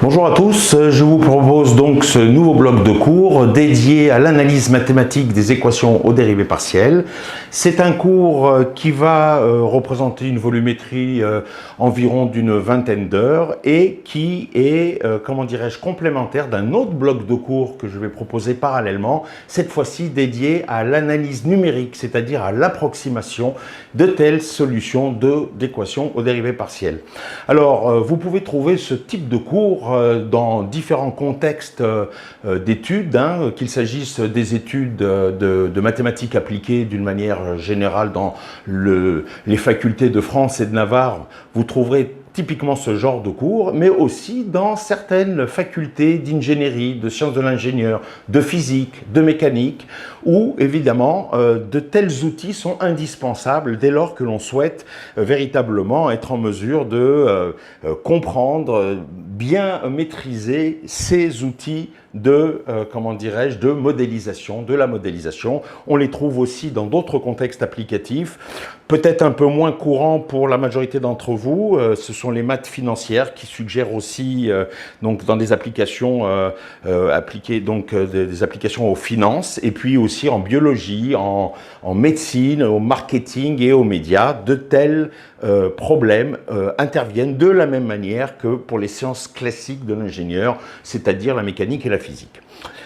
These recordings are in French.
Bonjour à tous, je vous propose donc ce nouveau bloc de cours dédié à l'analyse mathématique des équations aux dérivées partielles. C'est un cours qui va représenter une volumétrie environ d'une vingtaine d'heures et qui est, comment dirais-je, complémentaire d'un autre bloc de cours que je vais proposer parallèlement, cette fois-ci dédié à l'analyse numérique, c'est-à-dire à l'approximation de telles solutions d'équations aux dérivées partielles. Alors, vous pouvez trouver ce type de cours dans différents contextes d'études, qu'il s'agisse des études de mathématiques appliquées d'une manière générale dans les facultés de France et de Navarre. Vous trouverez typiquement ce genre de cours, mais aussi dans certaines facultés d'ingénierie, de sciences de l'ingénieur, de physique, de mécanique, où évidemment de tels outils sont indispensables dès lors que l'on souhaite véritablement être en mesure de comprendre, bien maîtriser ces outils de, comment dirais-je, de modélisation, de la modélisation. On les trouve aussi dans d'autres contextes applicatifs, peut-être un peu moins courants pour la majorité d'entre vous. Ce sont les maths financières qui suggèrent aussi, donc dans des applications appliquées, donc des applications aux finances, et puis aussi en biologie, en médecine, au marketing et aux médias. De tels problèmes interviennent de la même manière que pour les sciences classiques de l'ingénieur, c'est-à-dire la mécanique et la physique.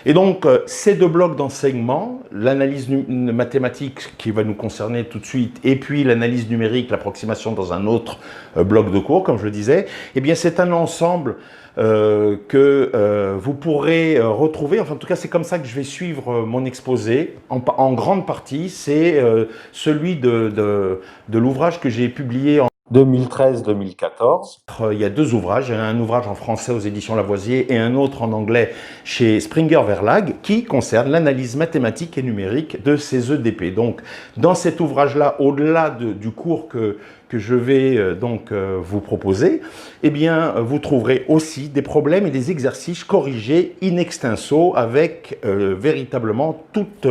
Et donc, ces deux blocs d'enseignement, l'analyse mathématique qui va nous concerner tout de suite, et puis l'analyse numérique, l'approximation dans un autre bloc de cours, comme je le disais, eh bien c'est un ensemble que vous pourrez retrouver, enfin en tout cas c'est comme ça que je vais suivre mon exposé, en grande partie, c'est celui de l'ouvrage que j'ai publié en 2013-2014. Il y a deux ouvrages, un ouvrage en français aux éditions Lavoisier et un autre en anglais chez Springer Verlag qui concerne l'analyse mathématique et numérique de ces EDP. Donc dans cet ouvrage-là, au-delà du cours que je vais donc vous proposer, eh bien vous trouverez aussi des problèmes et des exercices corrigés in extenso avec véritablement toute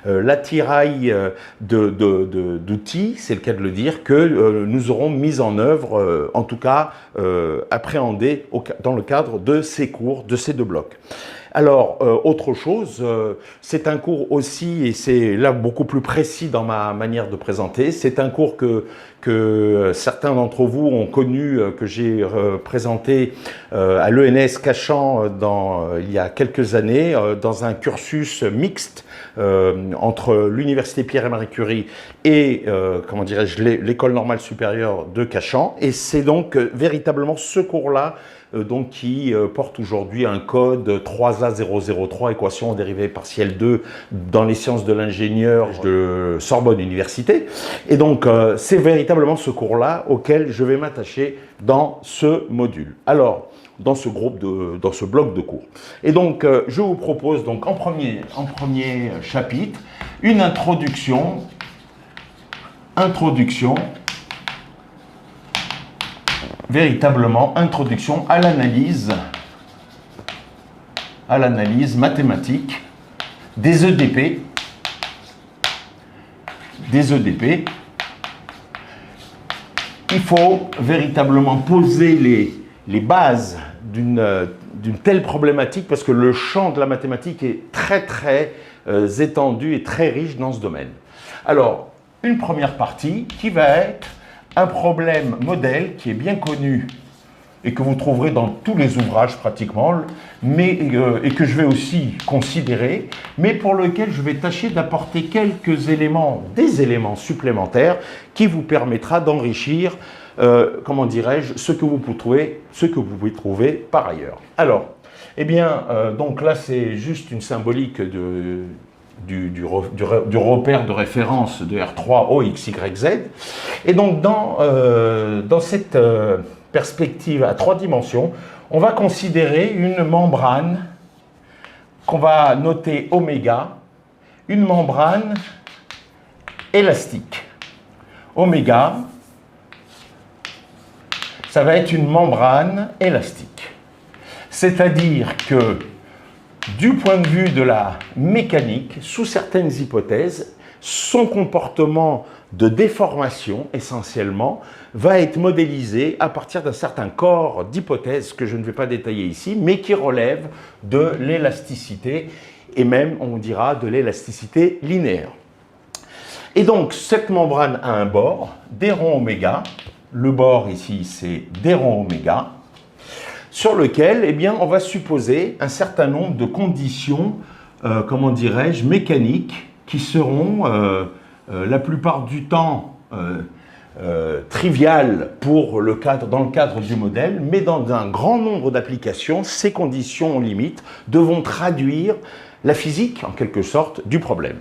l'attirail d'outils, c'est le cas de le dire, que nous aurons mis en œuvre, en tout cas appréhendés dans le cadre de ces cours, de ces deux blocs. Alors, autre chose, c'est un cours aussi, et c'est là beaucoup plus précis dans ma manière de présenter, c'est un cours que certains d'entre vous ont connu, que j'ai présenté à l'ENS Cachan il y a quelques années, dans un cursus mixte entre l'Université Pierre et Marie Curie et, comment dirais-je, l'École normale supérieure de Cachan. Et c'est donc véritablement ce cours-là donc qui porte aujourd'hui un code 3A003, équation aux dérivées partielles 2 dans les sciences de l'ingénieur de Sorbonne Université. Et donc c'est véritablement ce cours-là auquel je vais m'attacher dans ce module. Alors, dans ce bloc de cours. Et donc, je vous propose donc en premier chapitre une introduction véritablement introduction à l'analyse mathématique des EDP. Il faut véritablement poser les bases d'une telle problématique parce que le champ de la mathématique est très étendu et très riche dans ce domaine. Alors, une première partie qui va être un problème modèle qui est bien connu et que vous trouverez dans tous les ouvrages pratiquement, et que je vais aussi considérer, mais pour lequel je vais tâcher d'apporter des éléments supplémentaires qui vous permettra d'enrichir, comment dirais-je, ce que vous pouvez trouver par ailleurs. Alors, eh bien, donc là c'est juste une symbolique du repère de référence de R3 OXYZ. Et donc, dans cette perspective à 3 dimensions, on va considérer une membrane qu'on va noter oméga, une membrane élastique. Oméga, ça va être une membrane élastique. C'est-à-dire que du point de vue de la mécanique, sous certaines hypothèses, son comportement de déformation, essentiellement, va être modélisé à partir d'un certain corps d'hypothèses que je ne vais pas détailler ici, mais qui relève de l'élasticité, et même, on dira, de l'élasticité linéaire. Et donc, cette membrane a un bord, d rond oméga. Le bord ici, c'est d rond oméga, sur lequel, eh bien, on va supposer un certain nombre de conditions, comment dirais-je, mécaniques, qui seront la plupart du temps triviales pour dans le cadre du modèle, mais dans un grand nombre d'applications, ces conditions limites devront traduire la physique, en quelque sorte, du problème.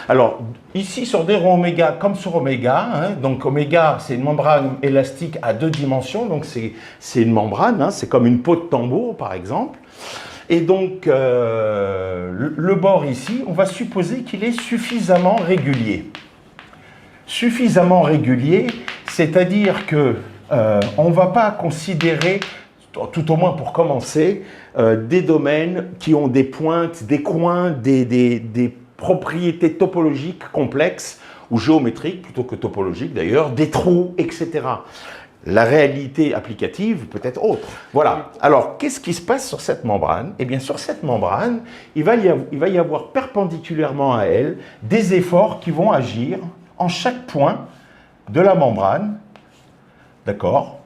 Alors, ici, sur d rond oméga, comme sur oméga, hein, donc oméga, c'est une membrane élastique à 2 dimensions, donc c'est une membrane, hein, c'est comme une peau de tambour, par exemple. Et donc, le bord ici, on va supposer qu'il est suffisamment régulier. Suffisamment régulier, c'est-à-dire que on ne va pas considérer, tout au moins pour commencer, des domaines qui ont des pointes, des coins, des propriétés topologiques complexes, ou géométriques plutôt que topologiques d'ailleurs, des trous, etc. La réalité applicative peut être autre. Voilà. Alors, qu'est-ce qui se passe sur cette membrane? Eh bien, sur cette membrane, il va y avoir perpendiculairement à elle des efforts qui vont agir en chaque point de la membrane, d'accord?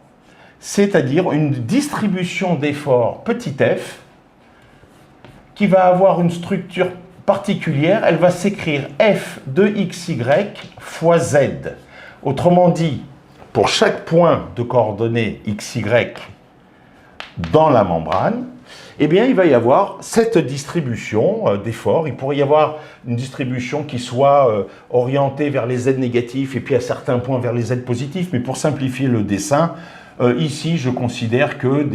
C'est-à-dire une distribution d'efforts petit f qui va avoir une structure particulière. Elle va s'écrire f de xy fois z. Autrement dit, pour chaque point de coordonnées xy dans la membrane, eh bien, il va y avoir cette distribution d'efforts. Il pourrait y avoir une distribution qui soit orientée vers les z négatifs et puis à certains points vers les z positifs. Mais pour simplifier le dessin, ici, je considère que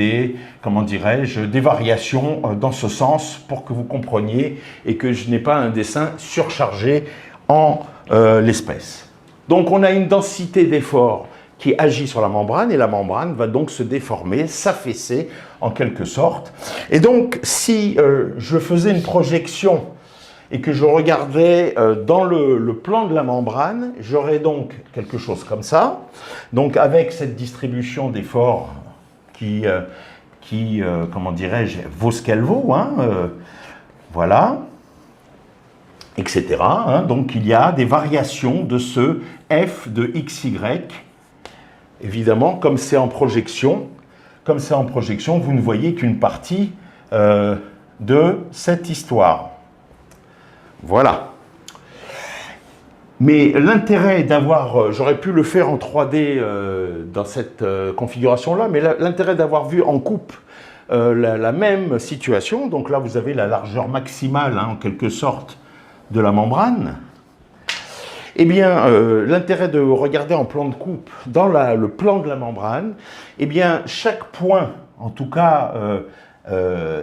comment dirais-je, des variations dans ce sens pour que vous compreniez et que je n'ai pas un dessin surchargé en l'espèce. Donc, on a une densité d'efforts qui agit sur la membrane et la membrane va donc se déformer, s'affaisser en quelque sorte. Et donc, si je faisais une projection et que je regardais dans le plan de la membrane, j'aurais donc quelque chose comme ça. Donc, avec cette distribution d'efforts qui comment dirais-je, vaut ce qu'elle vaut, hein, voilà, etc. Hein. Donc, il y a des variations de ce f de xy. Évidemment, comme c'est en projection, vous ne voyez qu'une partie de cette histoire. Voilà. Mais l'intérêt d'avoir, j'aurais pu le faire en 3D dans cette configuration-là, mais l'intérêt d'avoir vu en coupe la même situation, donc là vous avez la largeur maximale, hein, en quelque sorte, de la membrane. Eh bien, l'intérêt de regarder en plan de coupe dans le plan de la membrane, eh bien, chaque point, en tout cas,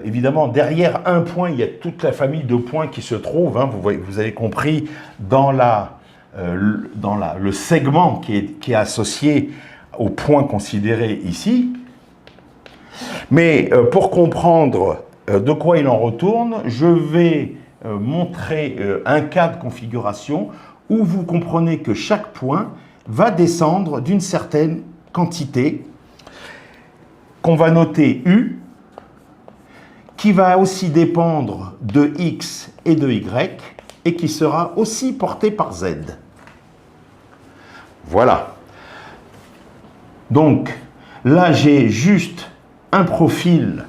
évidemment, derrière un point, il y a toute la famille de points qui se trouvent, hein, vous avez compris, dans le segment qui est associé au point considéré ici. Mais pour comprendre de quoi il en retourne, je vais montrer un cas de configuration où vous comprenez que chaque point va descendre d'une certaine quantité qu'on va noter U, qui va aussi dépendre de X et de Y, et qui sera aussi porté par Z. Voilà. Donc, là, j'ai juste un profil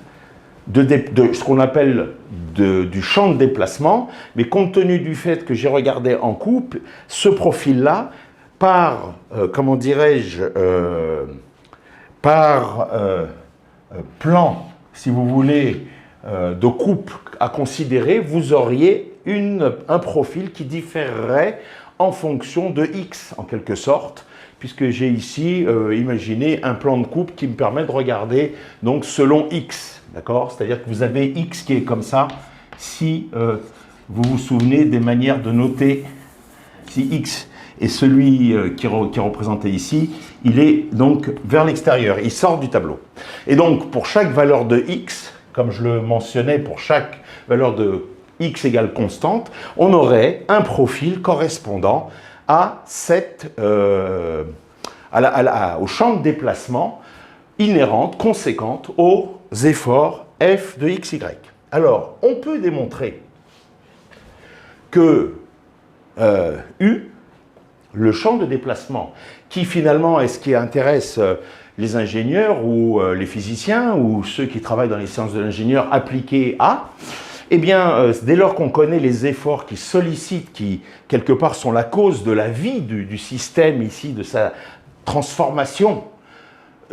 de ce qu'on appelle du champ de déplacement, mais compte tenu du fait que j'ai regardé en coupe, ce profil-là, par, comment dirais-je, par plan, si vous voulez, de coupe à considérer, vous auriez un profil qui différerait en fonction de X, en quelque sorte, puisque j'ai ici imaginé un plan de coupe qui me permet de regarder donc selon X. D'accord? C'est-à-dire que vous avez X qui est comme ça, si vous vous souvenez des manières de noter, si X est celui qui est représenté ici, il est donc vers l'extérieur, il sort du tableau. Et donc, pour chaque valeur de X, comme je le mentionnais, pour chaque valeur de x égale constante, on aurait un profil correspondant à au champ de déplacement inhérente, conséquente aux efforts f de x, y. Alors, on peut démontrer que U, le champ de déplacement, qui finalement est ce qui intéresse les ingénieurs ou les physiciens ou ceux qui travaillent dans les sciences de l'ingénieur appliquées à, eh bien, dès lors qu'on connaît les efforts qui sollicitent, qui quelque part sont la cause de la vie du système ici, de sa transformation,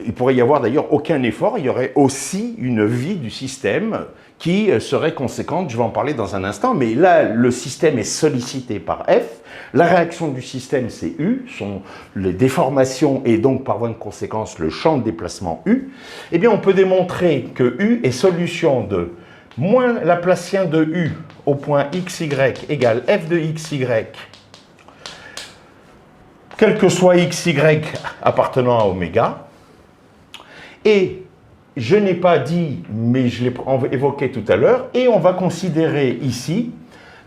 il pourrait y avoir d'ailleurs aucun effort, il y aurait aussi une vie du système qui serait conséquente, je vais en parler dans un instant, mais là, le système est sollicité par F, la réaction du système, c'est U, sont les déformations et donc par voie de conséquence le champ de déplacement U, eh bien on peut démontrer que U est solution de moins Laplacien de U au point xy égale f de xy, quel que soit xy appartenant à oméga, et je n'ai pas dit, mais je l'ai évoqué tout à l'heure, et on va considérer ici,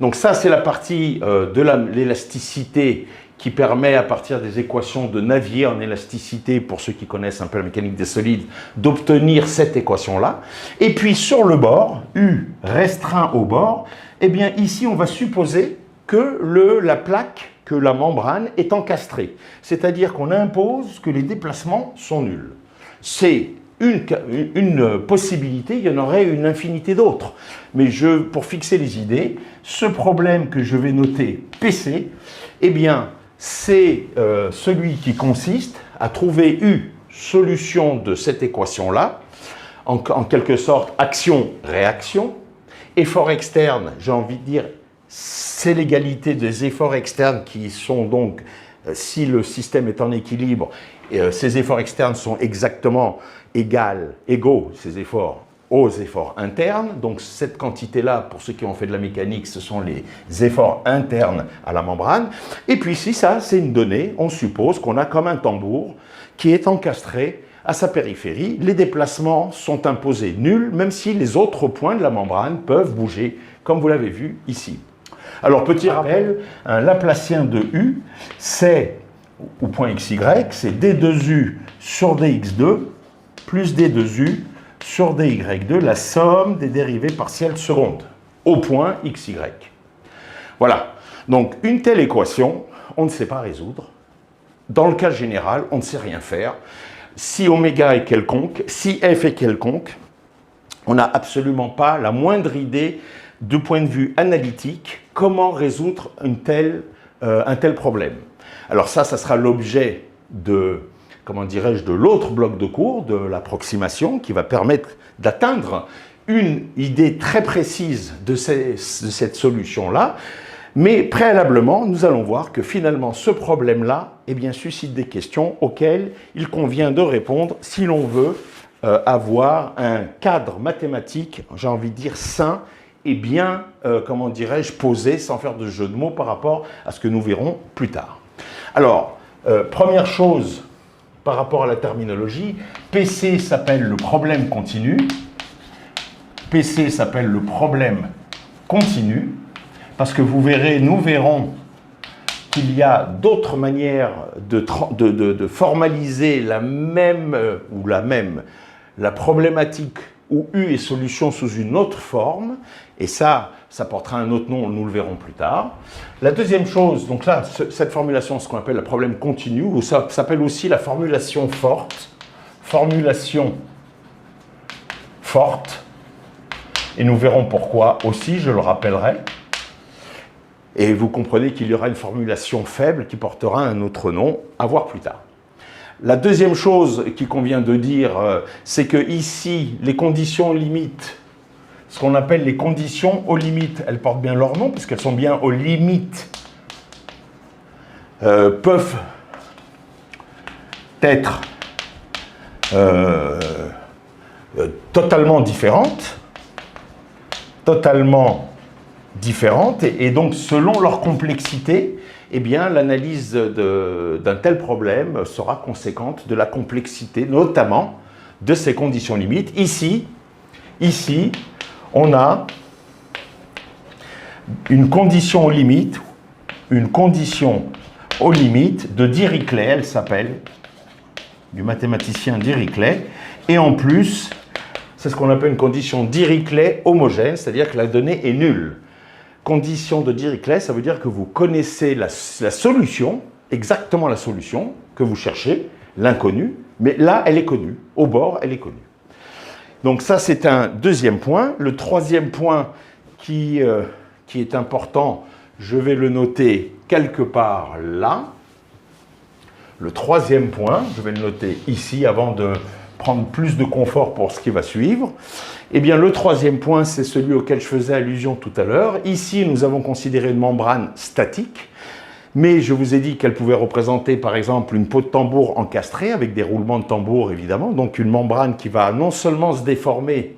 donc ça c'est la partie de l'élasticité qui permet à partir des équations de Navier en élasticité, pour ceux qui connaissent un peu la mécanique des solides, d'obtenir cette équation-là. Et puis sur le bord, U restreint au bord, eh bien ici on va supposer que la plaque, que la membrane est encastrée. C'est-à-dire qu'on impose que les déplacements sont nuls. C'est une possibilité, il y en aurait une infinité d'autres. Mais pour fixer les idées, ce problème que je vais noter PC, eh bien, c'est celui qui consiste à trouver U, solution de cette équation-là, en quelque sorte action-réaction, effort externe, j'ai envie de dire, c'est l'égalité des efforts externes qui sont donc, si le système est en équilibre, ces efforts externes sont exactement égaux, ces efforts, aux efforts internes. Donc cette quantité-là, pour ceux qui ont fait de la mécanique, ce sont les efforts internes à la membrane. Et puis si ça, c'est une donnée, on suppose qu'on a comme un tambour qui est encastré à sa périphérie. Les déplacements sont imposés nuls, même si les autres points de la membrane peuvent bouger, comme vous l'avez vu ici. Alors, petit rappel, un Laplacien de U, c'est, au point xy, c'est d2u sur dx2 plus d2u sur dy2, la somme des dérivées partielles secondes, au point xy. Voilà. Donc, une telle équation, on ne sait pas résoudre. Dans le cas général, on ne sait rien faire. Si oméga est quelconque, si f est quelconque, on n'a absolument pas la moindre idée du point de vue analytique, comment résoudre un tel problème. Alors ça sera l'objet de, comment dirais-je, de l'autre bloc de cours, de l'approximation, qui va permettre d'atteindre une idée très précise de cette solution-là. Mais préalablement, nous allons voir que finalement, ce problème-là, eh bien, suscite des questions auxquelles il convient de répondre si l'on veut avoir un cadre mathématique, j'ai envie de dire, sain, et bien, comment dirais-je, posé, sans faire de jeu de mots par rapport à ce que nous verrons plus tard. Alors, première chose, par rapport à la terminologie, PC s'appelle le problème continu. PC s'appelle le problème continu, parce que vous verrez, nous verrons qu'il y a d'autres manières de formaliser la problématique où U est solution sous une autre forme, et ça portera un autre nom, nous le verrons plus tard. La deuxième chose, donc là, cette formulation, ce qu'on appelle le problème continu, ou ça s'appelle aussi la formulation forte, et nous verrons pourquoi aussi, je le rappellerai, et vous comprenez qu'il y aura une formulation faible qui portera un autre nom, à voir plus tard. La deuxième chose qu'il convient de dire, c'est que ici, les conditions limites, ce qu'on appelle les conditions aux limites, elles portent bien leur nom, puisqu'elles sont bien aux limites, peuvent être totalement différentes, et donc selon leur complexité, eh bien, l'analyse d'un tel problème sera conséquente de la complexité, notamment de ces conditions limites. Ici, on a une condition aux limites de Dirichlet, elle s'appelle, du mathématicien Dirichlet, et en plus, c'est ce qu'on appelle une condition Dirichlet homogène, c'est-à-dire que la donnée est nulle. Condition de Dirichlet, ça veut dire que vous connaissez la solution, exactement la solution que vous cherchez, l'inconnu, mais là, elle est connue, au bord, elle est connue. Donc ça, c'est un deuxième point. Le troisième point qui est important, je vais le noter quelque part là. Le troisième point, je vais le noter ici avant de prendre plus de confort pour ce qui va suivre. Eh bien, le troisième point, c'est celui auquel je faisais allusion tout à l'heure. Ici, nous avons considéré une membrane statique, mais je vous ai dit qu'elle pouvait représenter, par exemple, une peau de tambour encastrée, avec des roulements de tambour, évidemment. Donc, une membrane qui va non seulement se déformer,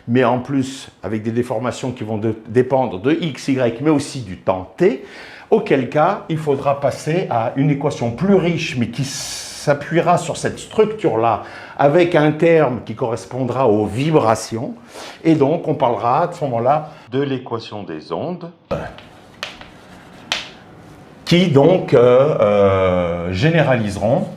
mais en plus, avec des déformations qui vont dépendre de x, y, mais aussi du temps t, auquel cas, il faudra passer à une équation plus riche, mais qui s'appuiera sur cette structure-là, avec un terme qui correspondra aux vibrations. Et donc, on parlera à ce moment-là de l'équation des ondes, qui donc généraliseront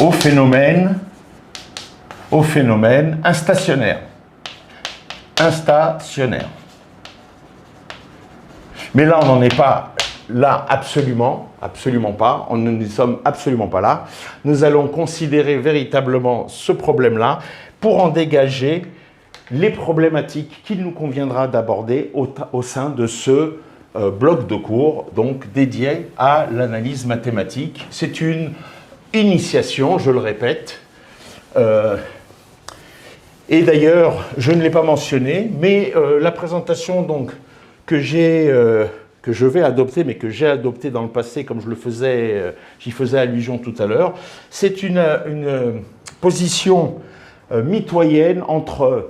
au phénomène instationnaire. Mais là, on n'en est pas là, absolument pas. On ne sommes absolument pas là. Nous allons considérer véritablement ce problème-là pour en dégager les problématiques qu'il nous conviendra d'aborder au sein de ce bloc de cours, donc dédié à l'analyse mathématique. C'est une initiation, je le répète. Et d'ailleurs, je ne l'ai pas mentionné, mais la présentation donc, que je vais adopter, mais que j'ai adopté dans le passé, comme j'y faisais allusion tout à l'heure, c'est une position mitoyenne entre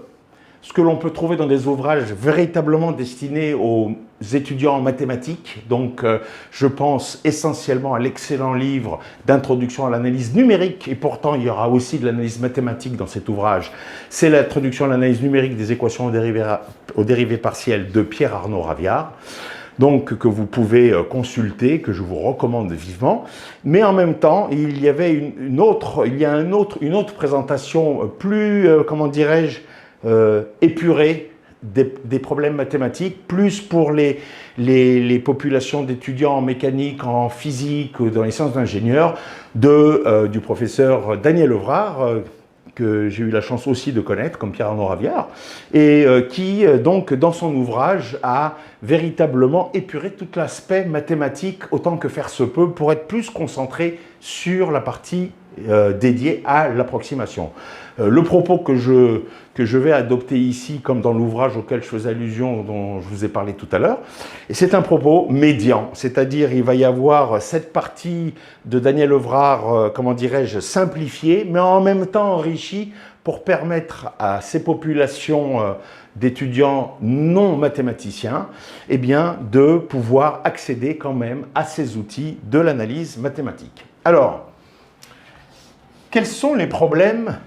ce que l'on peut trouver dans des ouvrages véritablement destinés aux étudiants en mathématiques. Donc, je pense essentiellement à l'excellent livre d'introduction à l'analyse numérique, et pourtant il y aura aussi de l'analyse mathématique dans cet ouvrage. C'est l'introduction à l'analyse numérique des équations aux dérivées partielles de Pierre-Arnaud Raviard, donc que vous pouvez consulter, que je vous recommande vivement. Mais en même temps, il y avait une autre présentation plus, comment dirais-je, épurée des problèmes mathématiques, plus pour les populations d'étudiants en mécanique, en physique ou dans les sciences d'ingénieurs, du professeur Daniel Evrard, que j'ai eu la chance aussi de connaître, comme Pierre-Arnaud Raviard, et qui, donc, dans son ouvrage, a véritablement épuré tout l'aspect mathématique autant que faire se peut pour être plus concentré sur la partie dédiée à l'approximation. Le propos que je vais adopter ici, comme dans l'ouvrage auquel je faisais allusion, dont je vous ai parlé tout à l'heure, et c'est un propos médian, c'est-à-dire il va y avoir cette partie de Daniel Evrard, comment dirais-je, simplifiée, mais en même temps enrichie pour permettre à ces populations d'étudiants non mathématiciens, eh bien, de pouvoir accéder quand même à ces outils de l'analyse mathématique. Alors, quels sont les problèmes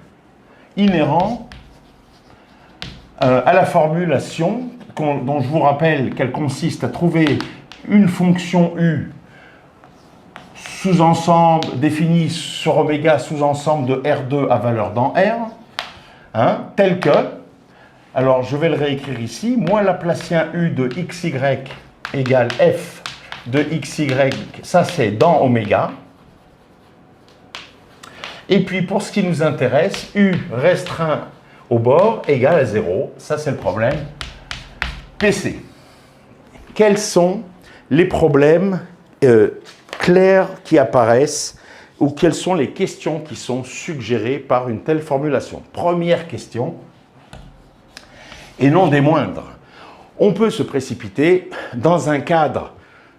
inhérents à la formulation dont je vous rappelle qu'elle consiste à trouver une fonction U sous-ensemble définie sur oméga sous-ensemble de R2 à valeur dans R, tel que, alors je vais le réécrire ici, moins Laplacien U de XY égale F de XY, ça c'est dans oméga. Et puis pour ce qui nous intéresse, U restreint au bord égale à 0. Ça, c'est le problème PC. Quels sont les problèmes clairs qui apparaissent ou quelles sont les questions qui sont suggérées par une telle formulation? Première question, et non des moindres. On peut se précipiter dans un cadre,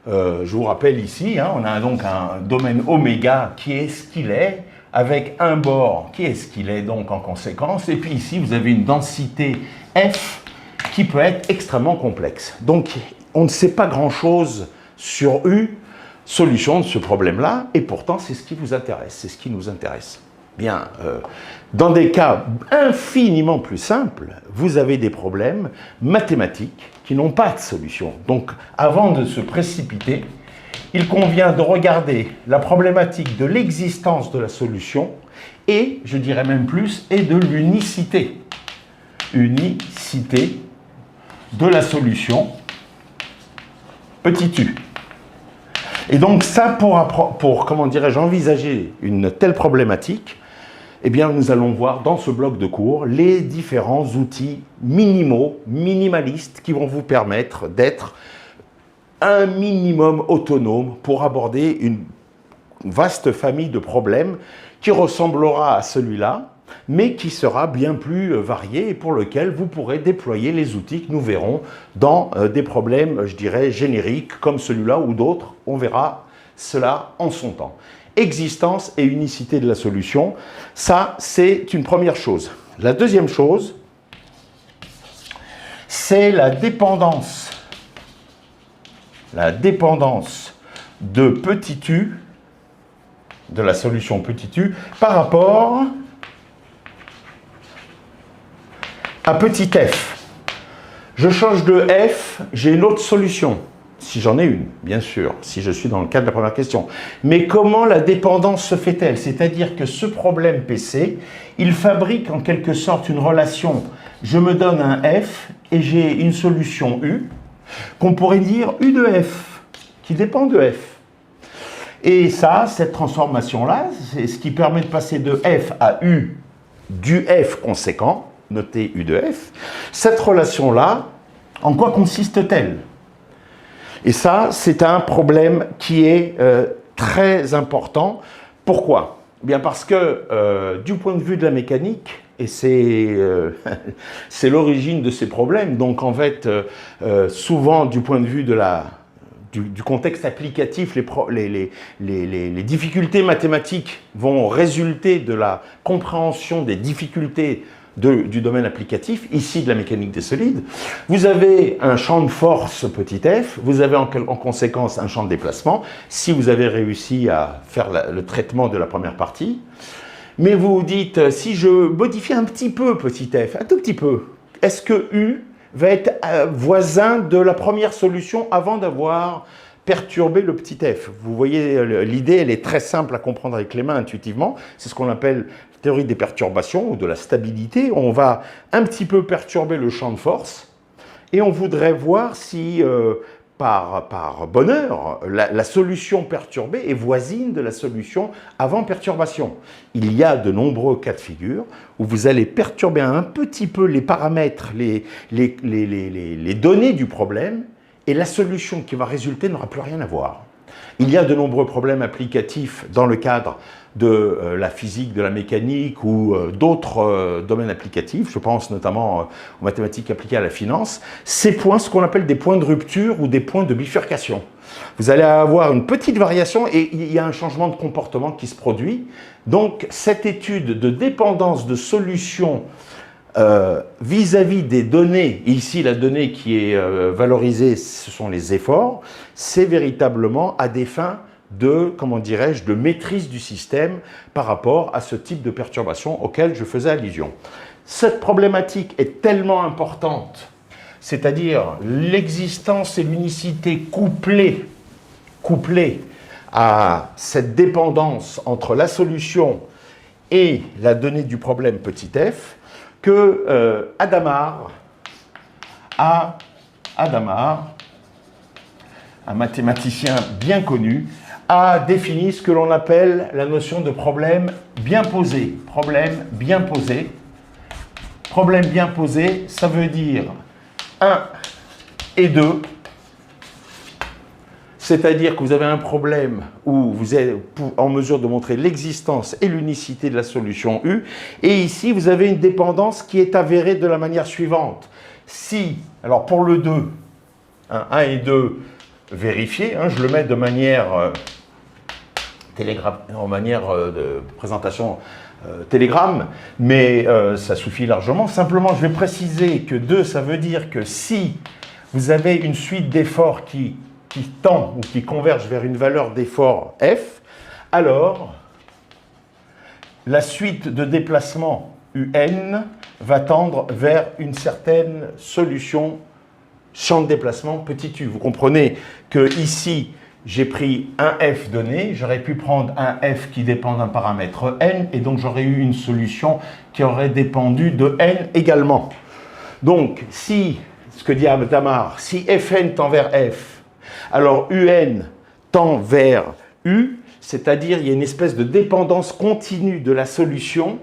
je vous rappelle ici, on a donc un domaine oméga qui est ce qu'il est, avec un bord qui est ce qu'il est donc en conséquence, et puis ici vous avez une densité F qui peut être extrêmement complexe. Donc on ne sait pas grand-chose sur U, solution de ce problème-là, et pourtant c'est ce qui vous intéresse, c'est ce qui nous intéresse. Bien, dans des cas infiniment plus simples, vous avez des problèmes mathématiques qui n'ont pas de solution. Donc, avant de se précipiter, il convient de regarder la problématique de l'existence de la solution et, je dirais même plus, et de l'unicité. Unicité de la solution, petit u. Et donc ça, pour comment dirais-je, envisager une telle problématique, eh bien, nous allons voir dans ce bloc de cours les différents outils minimaux, minimalistes, qui vont vous permettre d'être un minimum autonome pour aborder une vaste famille de problèmes qui ressemblera à celui-là, mais qui sera bien plus varié et pour lequel vous pourrez déployer les outils que nous verrons dans des problèmes, je dirais, génériques comme celui-là ou d'autres. On verra cela en son temps. Existence et unicité de la solution, ça c'est une première chose. La deuxième chose, c'est la dépendance de petit u, de la solution petit u, par rapport à petit f. Je change de f, j'ai une autre solution. Si j'en ai une, bien sûr, si je suis dans le cadre de la première question. Mais comment la dépendance se fait-elle? C'est-à-dire que ce problème PC, il fabrique en quelque sorte une relation. Je me donne un f et j'ai une solution u, qu'on pourrait dire u de f, qui dépend de f. Et ça, cette transformation-là, c'est ce qui permet de passer de f à u du f conséquent, notez u de f. Cette relation-là, en quoi consiste-t-elle? Et ça, c'est un problème qui est très important. Pourquoi? Bien parce que du point de vue de la mécanique, et c'est l'origine de ces problèmes, donc en fait, souvent du point de vue de du contexte applicatif, les difficultés mathématiques vont résulter de la compréhension des difficultés du domaine applicatif, ici de la mécanique des solides. Vous avez un champ de force petit f, vous avez en conséquence un champ de déplacement, si vous avez réussi à faire le traitement de la première partie. Mais vous vous dites, si je modifie un petit peu petit f, un tout petit peu, est-ce que u va être voisin de la première solution avant d'avoir perturber le petit f? Vous voyez, l'idée, elle est très simple à comprendre avec les mains intuitivement. C'est ce qu'on appelle la théorie des perturbations ou de la stabilité. On va un petit peu perturber le champ de force et on voudrait voir si, par bonheur, la solution perturbée est voisine de la solution avant perturbation. Il y a de nombreux cas de figure où vous allez perturber un petit peu les paramètres, les données du problème, et la solution qui va résulter n'aura plus rien à voir. Il y a de nombreux problèmes applicatifs dans le cadre de la physique, de la mécanique ou d'autres domaines applicatifs. Je pense notamment aux mathématiques appliquées à la finance. Ces points, ce qu'on appelle des points de rupture ou des points de bifurcation. Vous allez avoir une petite variation et il y a un changement de comportement qui se produit. Donc, cette étude de dépendance de solutions vis-à-vis des données, ici la donnée qui est valorisée, ce sont les efforts, c'est véritablement à des fins de, comment dirais-je, de maîtrise du système par rapport à ce type de perturbation auquel je faisais allusion. Cette problématique est tellement importante, c'est-à-dire l'existence et l'unicité couplées à cette dépendance entre la solution et la donnée du problème petit f, que Hadamard, un mathématicien bien connu, a défini ce que l'on appelle la notion de problème bien posé. Problème bien posé. Problème bien posé, ça veut dire 1 et 2. C'est-à-dire que vous avez un problème où vous êtes en mesure de montrer l'existence et l'unicité de la solution U. Et ici, vous avez une dépendance qui est avérée de la manière suivante. Si, alors pour le 2, 1 et 2, vérifié, je le mets de manière, de présentation télégramme, mais ça suffit largement. Simplement, je vais préciser que 2, ça veut dire que si vous avez une suite d'efforts qui tend ou qui converge vers une valeur d'effort f, alors la suite de déplacement UN va tendre vers une certaine solution champ de déplacement petit u. Vous comprenez que ici, j'ai pris un f donné, j'aurais pu prendre un f qui dépend d'un paramètre n, et donc j'aurais eu une solution qui aurait dépendu de n également. Donc, si, ce que dit Hadamard, si Fn tend vers F, alors Un tend vers U, c'est-à-dire il y a une espèce de dépendance continue de la solution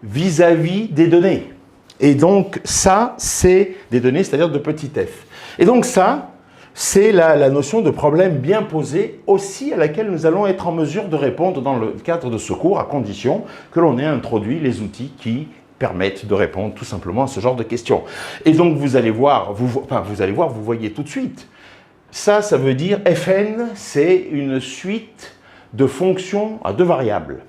vis-à-vis des données. Et donc, ça, c'est des données, c'est-à-dire de petit f. Et donc, ça, c'est la notion de problème bien posé, aussi à laquelle nous allons être en mesure de répondre dans le cadre de ce cours, à condition que l'on ait introduit les outils qui permettent de répondre tout simplement à ce genre de questions. Et donc, vous allez voir, vous voyez tout de suite, ça veut dire Fn, c'est une suite de fonctions à deux variables.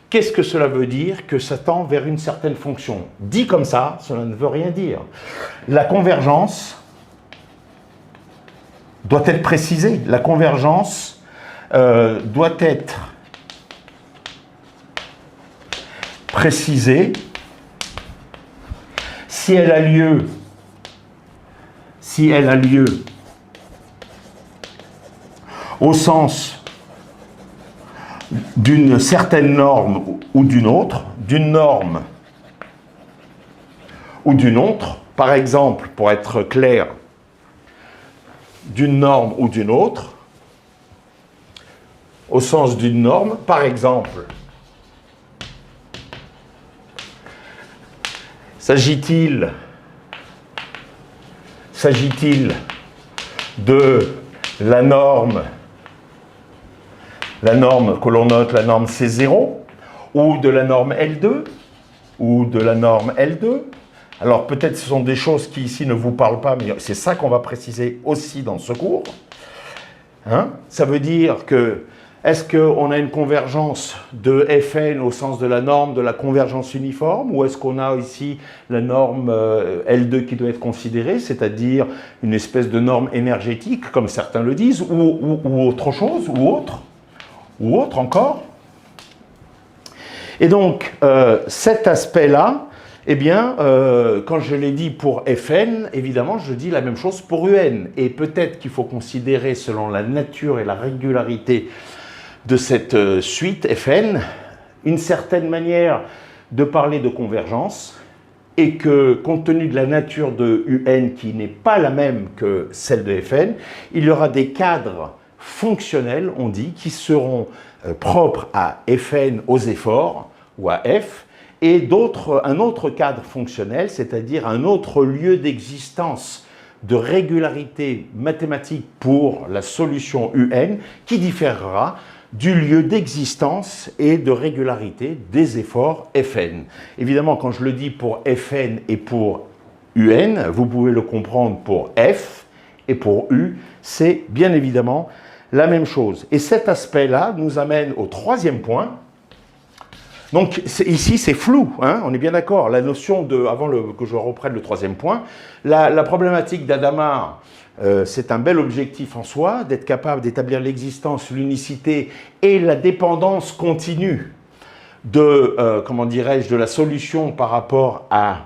Qu'est-ce que cela veut dire? Que ça tend vers une certaine fonction. Dit comme ça, cela ne veut rien dire. La convergence doit être précisée. La convergence doit être précisée si elle a lieu au sens d'une certaine norme ou d'une autre, d'une norme ou d'une autre, par exemple, pour être clair, d'une norme ou d'une autre, au sens d'une norme, par exemple, s'agit-il de la norme que l'on note, la norme C0, ou de la norme L2, ou de la norme L2. Alors peut-être ce sont des choses qui ici ne vous parlent pas, mais c'est ça qu'on va préciser aussi dans ce cours. Hein? Ça veut dire que, est-ce qu'on a une convergence de Fn au sens de la norme de la convergence uniforme, ou est-ce qu'on a ici la norme L2 qui doit être considérée, c'est-à-dire une espèce de norme énergétique, comme certains le disent, ou autre chose, ou autre encore. Et donc, cet aspect-là, eh bien, quand je l'ai dit pour Fn, évidemment, je dis la même chose pour Un. Et peut-être qu'il faut considérer, selon la nature et la régularité de cette suite Fn, une certaine manière de parler de convergence, et que, compte tenu de la nature de Un qui n'est pas la même que celle de Fn, il y aura des cadres fonctionnels, on dit, qui seront propres à Fn aux efforts, ou à F, et un autre cadre fonctionnel, c'est-à-dire un autre lieu d'existence de régularité mathématique pour la solution UN, qui différera du lieu d'existence et de régularité des efforts Fn. Évidemment, quand je le dis pour Fn et pour UN, vous pouvez le comprendre pour F et pour U, c'est bien évidemment la même chose. Et cet aspect-là nous amène au troisième point. Donc ici c'est flou, hein, on est bien d'accord. La notion de, avant que je reprenne le troisième point, la problématique d'Adamard, c'est un bel objectif en soi, d'être capable d'établir l'existence, l'unicité et la dépendance continue de, comment dirais-je, de la solution par rapport à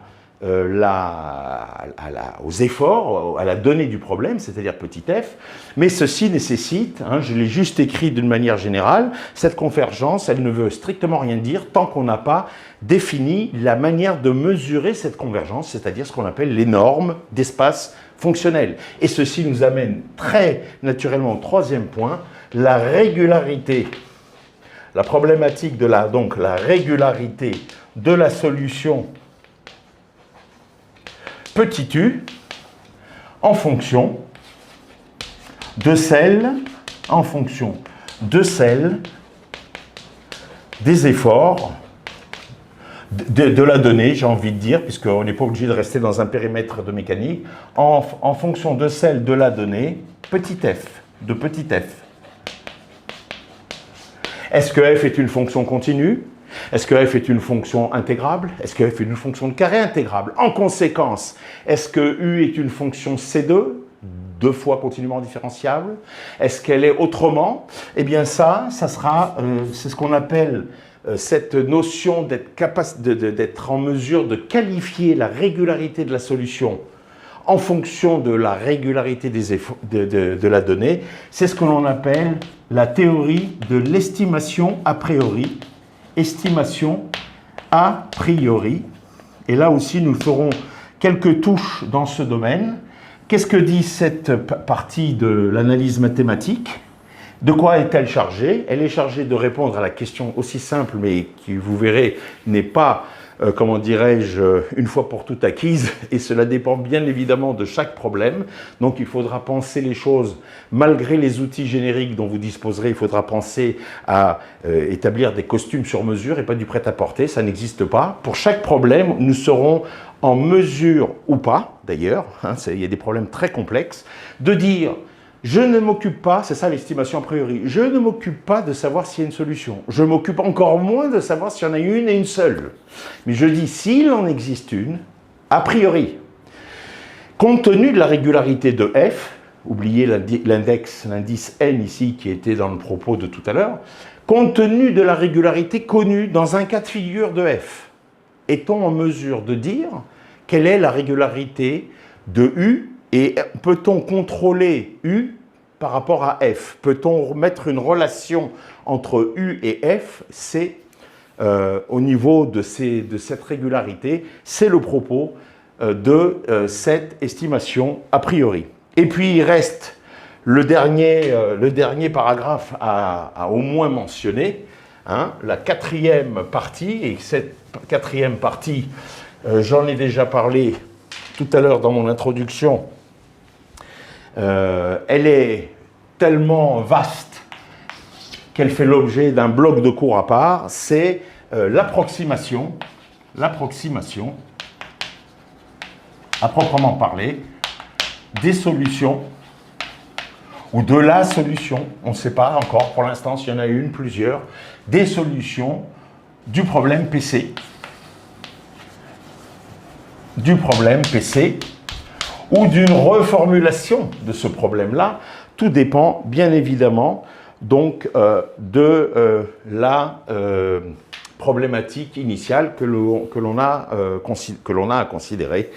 aux efforts, à la donnée du problème, c'est-à-dire petit f, mais ceci nécessite, hein, je l'ai juste écrit d'une manière générale, cette convergence, elle ne veut strictement rien dire tant qu'on n'a pas défini la manière de mesurer cette convergence, c'est-à-dire ce qu'on appelle les normes d'espace fonctionnel. Et ceci nous amène très naturellement au troisième point, la régularité, la problématique de la régularité de la solution petit u en fonction de celle des efforts de la donnée, j'ai envie de dire, puisqu'on n'est pas obligé de rester dans un périmètre de mécanique, en fonction de celle de la donnée petit f, de petit f. Est-ce que f est une fonction continue? Est-ce que f est une fonction intégrable? Est-ce que f est une fonction de carré intégrable? En conséquence, est-ce que u est une fonction C2, deux fois continuellement différenciable? Est-ce qu'elle est autrement? Eh bien ça sera, c'est ce qu'on appelle cette notion d'être en mesure de qualifier la régularité de la solution en fonction de la régularité de la donnée, c'est ce que l'on appelle la théorie de l'estimation a priori. Estimation a priori. Et là aussi, nous ferons quelques touches dans ce domaine. Qu'est-ce que dit cette partie de l'analyse mathématique? De quoi est-elle chargée? Elle est chargée de répondre à la question aussi simple, mais qui, vous verrez, n'est pas, comment dirais-je, une fois pour toutes acquise, et cela dépend bien évidemment de chaque problème. Donc il faudra penser les choses, malgré les outils génériques dont vous disposerez, il faudra penser à établir des costumes sur mesure et pas du prêt-à-porter, ça n'existe pas. Pour chaque problème, nous serons en mesure, ou pas d'ailleurs, hein, il y a des problèmes très complexes, de dire je ne m'occupe pas, c'est ça l'estimation a priori, je ne m'occupe pas de savoir s'il y a une solution. Je m'occupe encore moins de savoir s'il y en a une et une seule. Mais je dis s'il en existe une, a priori, compte tenu de la régularité de f, oubliez l'indice n ici qui était dans le propos de tout à l'heure, compte tenu de la régularité connue dans un cas de figure de f, est-on en mesure de dire quelle est la régularité de U et peut-on contrôler U par rapport à F? Peut-on mettre une relation entre U et F? C'est au niveau de cette régularité, c'est le propos de cette estimation a priori. Et puis il reste le dernier paragraphe à au moins mentionner, hein, la quatrième partie, et cette quatrième partie, j'en ai déjà parlé tout à l'heure dans mon introduction, elle est tellement vaste qu'elle fait l'objet d'un bloc de cours à part, c'est l'approximation, à proprement parler, des solutions, ou de la solution, on ne sait pas encore pour l'instant s'il y en a une, plusieurs, des solutions du problème PC, ou d'une reformulation de ce problème-là. Tout dépend bien évidemment donc de la problématique initiale que l'on a à considérer.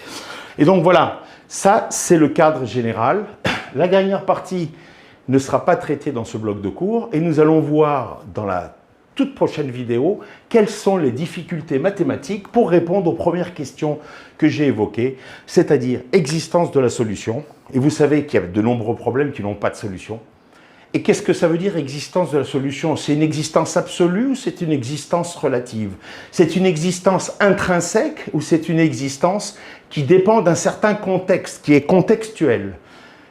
Et donc voilà, ça c'est le cadre général. La dernière partie ne sera pas traitée dans ce bloc de cours et nous allons voir dans la toute prochaine vidéo quelles sont les difficultés mathématiques pour répondre aux premières questions que j'ai évoquées, c'est-à-dire existence de la solution. Et vous savez qu'il y a de nombreux problèmes qui n'ont pas de solution. Et qu'est-ce que ça veut dire existence de la solution? C'est une existence absolue ou c'est une existence relative? C'est une existence intrinsèque ou c'est une existence qui dépend d'un certain contexte, qui est contextuel?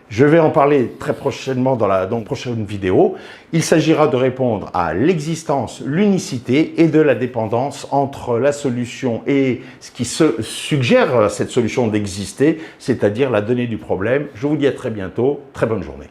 Je vais en parler très prochainement dans la prochaine vidéo. Il s'agira de répondre à l'existence, l'unicité et de la dépendance entre la solution et ce qui suggère à cette solution d'exister, c'est-à-dire la donnée du problème. Je vous dis à très bientôt. Très bonne journée.